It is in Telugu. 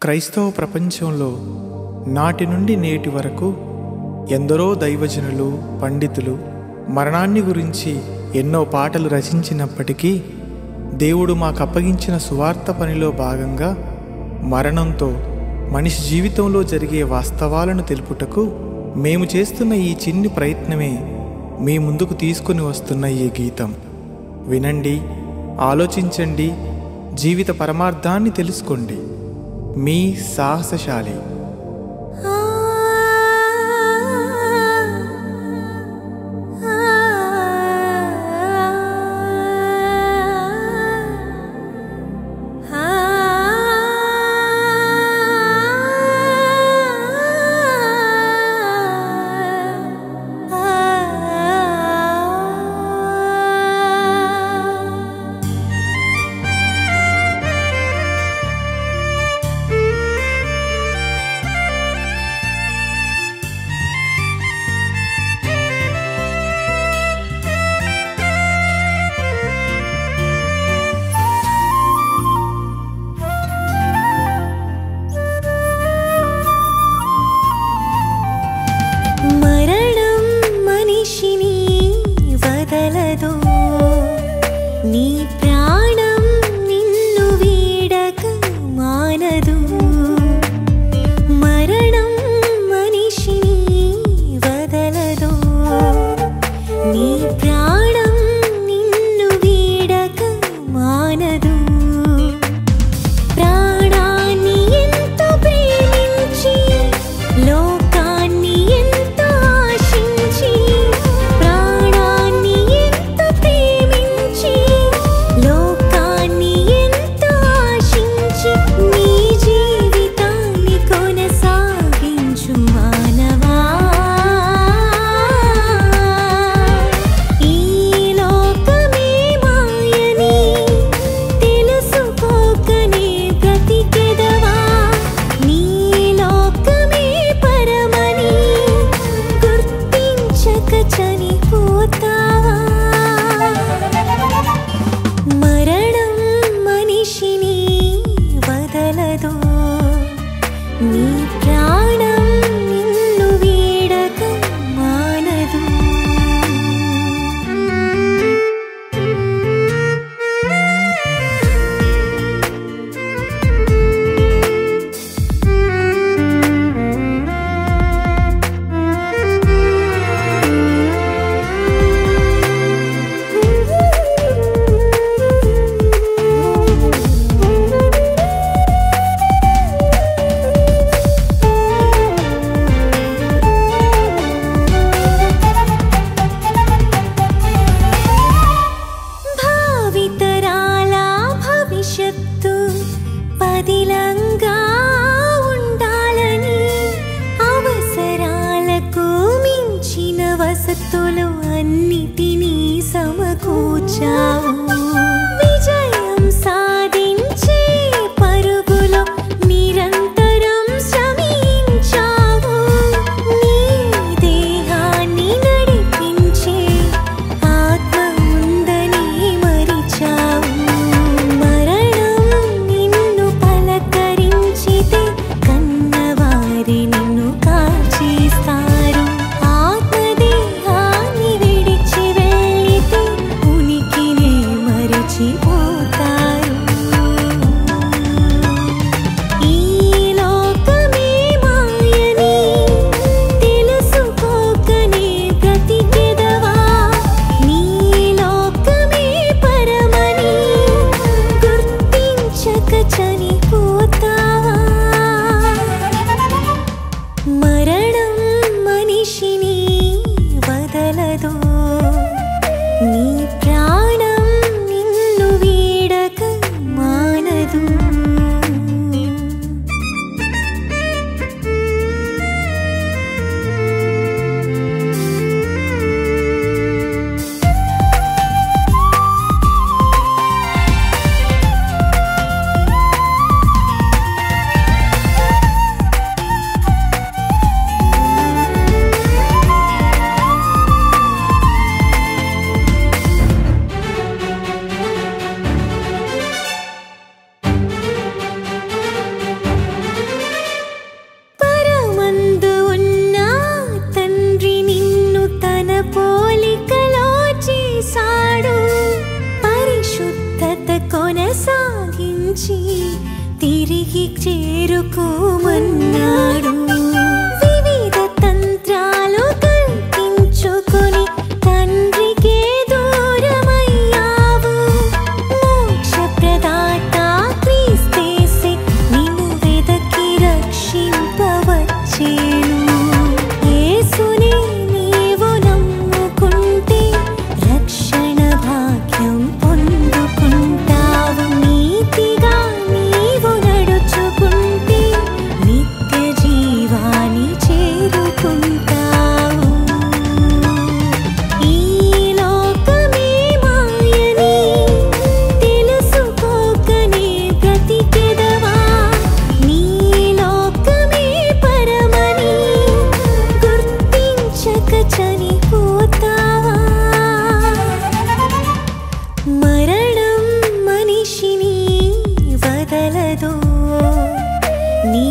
క్రైస్తవ ప్రపంచంలో నాటి నుండి నేటి వరకు ఎందరో దైవజనులు, పండితులు మరణాన్ని గురించి ఎన్నో పాటలు రచించినప్పటికీ దేవుడు మాకు అప్పగించిన సువార్త పనిలో భాగంగా మరణంతో మనిషి జీవితంలో జరిగే వాస్తవాలను తెలుపుటకు మేము చేస్తున్న ఈ చిన్ని ప్రయత్నమే మీ ముందుకు తీసుకుని వస్తున్న ఈ గీతం. వినండి, ఆలోచించండి, జీవిత పరమార్థాన్ని తెలుసుకోండి. మీ సాహసశాలి. నీ ప్రాణం నిన్ను వీడక మానదు. మరణం మనిషిని వదలదు. నీ ప్రాణం నిన్ను వీడక మానదు. ప్రాణాన్ని ఎంతో ప్రేమించి లోకాన్ని ఎంతో ఆశించి నీ ప్రాణం నిన్ను వీడక మానదు. పదిలంగా ఉండాలని అవసరాలకు మించిన వసతులు అన్నిటినీ సమకూర్చావు. విజయం సాధించే పరుగులో నిరంతరం శ్రమించావు. నీ దేహాన్ని నడిపించే ఆత్మ ఉందని మరిచావు. నిన్ను కాల్చిస్తారు. ఆత్మదేహాన్ని విడిచి వెళ్ళితే ఉనికినే కొనసాగించి తిరిగి చేరుకోమన్నాడు. వివిధ తంత్రాలు కల్పించుకొని తండ్రికే దూరమయ్యావు. మోక్షప్రదాత క్రీస్తేసే నిన్ను వెదకి రక్షింపవచ్చేను. యేసునే నీవు నమ్ముకుంటే రక్షణ భాగ్యం పొందుకుంటావు. నీతిగా నీవు నడుచుకుంటే నిత్య జీవాన్ని చేరుకుంటావు. ఈ లోకమే మాయని తెలుసుకోకనే బ్రతికెదవా. నీ లోకమే పరమని గుర్తించక చనిపోతావా. మరణం మనిషిని వదలదో, నీ